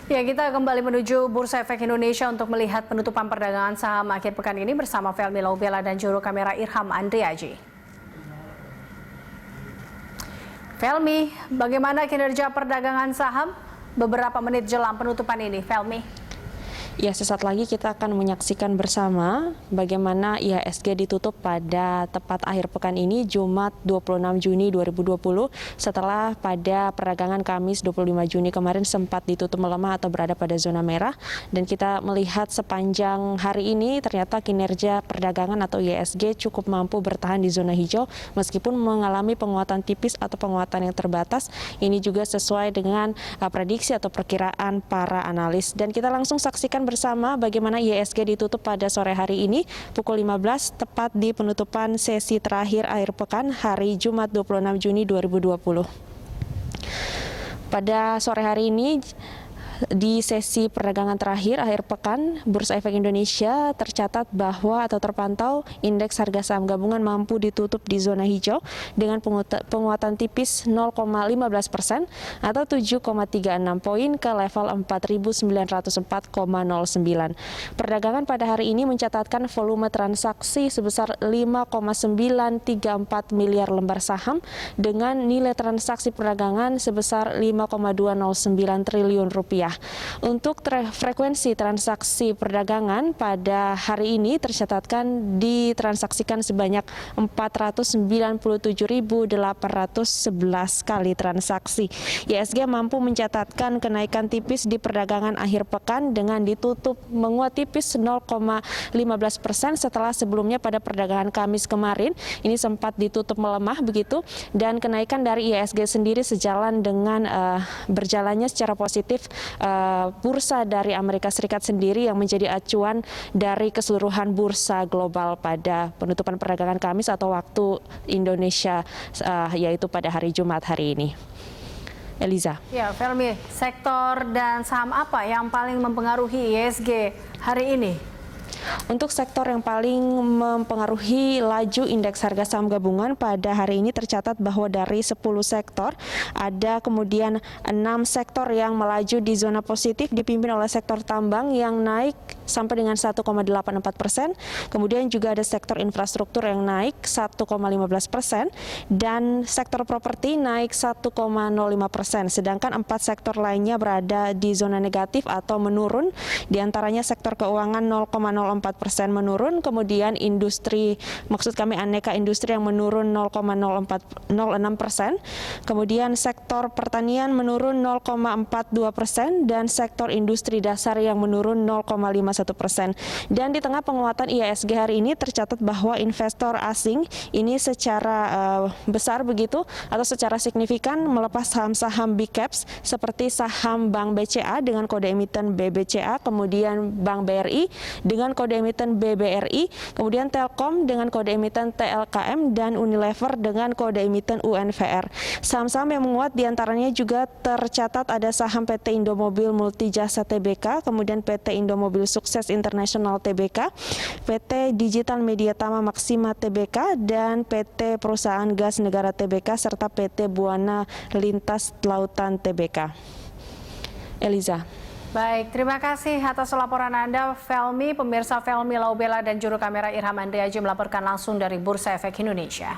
Ya, kita kembali menuju Bursa Efek Indonesia untuk melihat penutupan perdagangan saham akhir pekan ini bersama Felmi Laubela dan juru kamera Irham Andriaji. Felmi, bagaimana kinerja perdagangan saham beberapa menit jelang penutupan ini, Felmi? Ya, sesaat lagi kita akan menyaksikan bersama bagaimana IHSG ditutup pada tepat akhir pekan ini Jumat 26 Juni 2020 setelah pada perdagangan Kamis 25 Juni kemarin sempat ditutup melemah atau berada pada zona merah, dan kita melihat sepanjang hari ini ternyata kinerja perdagangan atau IHSG cukup mampu bertahan di zona hijau meskipun mengalami penguatan tipis atau penguatan yang terbatas. Ini juga sesuai dengan prediksi atau perkiraan para analis, dan kita langsung saksikan bersama bagaimana IHSG ditutup pada sore hari ini pukul 15 tepat di penutupan sesi terakhir akhir pekan hari Jumat 26 Juni 2020. Pada sore hari ini di sesi perdagangan terakhir akhir pekan, Bursa Efek Indonesia tercatat bahwa atau terpantau indeks harga saham gabungan mampu ditutup di zona hijau dengan penguatan tipis 0,15% atau 7,36 poin ke level 4.904,09. Perdagangan pada hari ini mencatatkan volume transaksi sebesar 5,934 miliar lembar saham dengan nilai transaksi perdagangan sebesar 5,209 triliun rupiah. Untuk frekuensi transaksi perdagangan pada hari ini tercatatkan ditransaksikan sebanyak 497.811 kali transaksi. IHSG mampu mencatatkan kenaikan tipis di perdagangan akhir pekan dengan ditutup menguat tipis 0,15% setelah sebelumnya pada perdagangan Kamis kemarin ini sempat ditutup melemah begitu, dan kenaikan dari IHSG sendiri sejalan dengan berjalannya secara positif bursa dari Amerika Serikat sendiri yang menjadi acuan dari keseluruhan bursa global pada penutupan perdagangan Kamis atau waktu Indonesia, yaitu pada hari Jumat hari ini. Eliza. Ya, Felmi, sektor dan saham apa yang paling mempengaruhi IHSG hari ini? Untuk sektor yang paling mempengaruhi laju indeks harga saham gabungan pada hari ini tercatat bahwa dari 10 sektor ada kemudian 6 sektor yang melaju di zona positif dipimpin oleh sektor tambang yang naik sampai dengan 1,84%. Kemudian juga ada sektor infrastruktur yang naik 1,15% dan sektor properti naik 1,05%. Sedangkan 4 sektor lainnya berada di zona negatif atau menurun, diantaranya sektor keuangan 0,04% menurun, kemudian industri, maksud kami aneka industri yang menurun 0,06%, kemudian sektor pertanian menurun 0,42% dan sektor industri dasar yang menurun 0,51%. Dan di tengah penguatan IHSG hari ini tercatat bahwa investor asing ini secara besar begitu atau secara signifikan melepas saham-saham big caps seperti saham Bank BCA dengan kode emiten BBCA, kemudian Bank BRI dengan kode emiten BBRI, kemudian Telkom dengan kode emiten TLKM, dan Unilever dengan kode emiten UNVR. Saham-saham yang menguat diantaranya juga tercatat ada saham PT Indomobil Multijasa Tbk, kemudian PT Indomobil Sukses Internasional Tbk, PT Digital Media Tama Maksima Tbk, dan PT Perusahaan Gas Negara Tbk, serta PT Buana Lintas Lautan Tbk. Eliza. Baik, terima kasih atas laporan Anda, Felmi. Pemirsa, Felmi Laubela dan juru kamera Irham Andriaji melaporkan langsung dari Bursa Efek Indonesia.